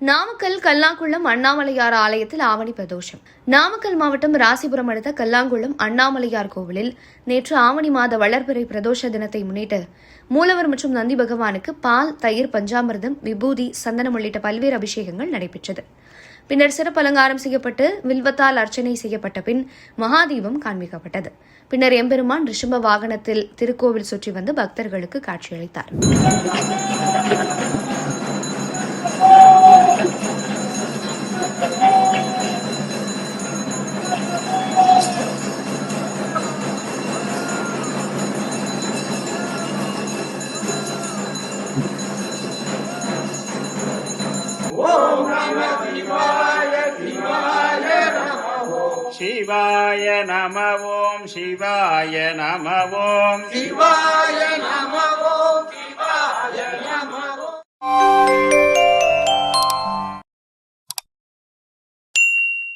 நாமக்கல் கல்லாங்குளம் அண்ணாமலையார் ஆலயத்தில் ஆவணி பிரதோஷம். நாமக்கல் மாவட்டம் ராசிபுரம் அடுத்த கல்லாங்குளம் அண்ணாமலையார் கோவிலில் நேற்று ஆவணி மாத வளர்பிறை பிரதோஷ தினத்தை முன்னிட்டு மூலவர் மற்றும் நந்தி பகவானுக்கு பால், தயிர், பஞ்சாமிர்தம், விபூதி, சந்தனம் உள்ளிட்ட பல்வேறு அபிஷேகங்கள் நடைபெற்றது. பின்னர் சிறப்பு அலங்காரம் செய்யப்பட்டு வில்வத்தால் அர்ச்சனை செய்யப்பட்ட பின் மகாதீபம் காண்பிக்கப்பட்டது. பின்னர் எம்பெருமான் ரிஷப வாகனத்தில் திருக்கோவில் சுற்றி வந்து பக்தர்களுக்கு காட்சியளித்தார். शिवाय नमः ओम शिवाय नमः ओम शिवाय नमः ओम शिवाय नमः ओम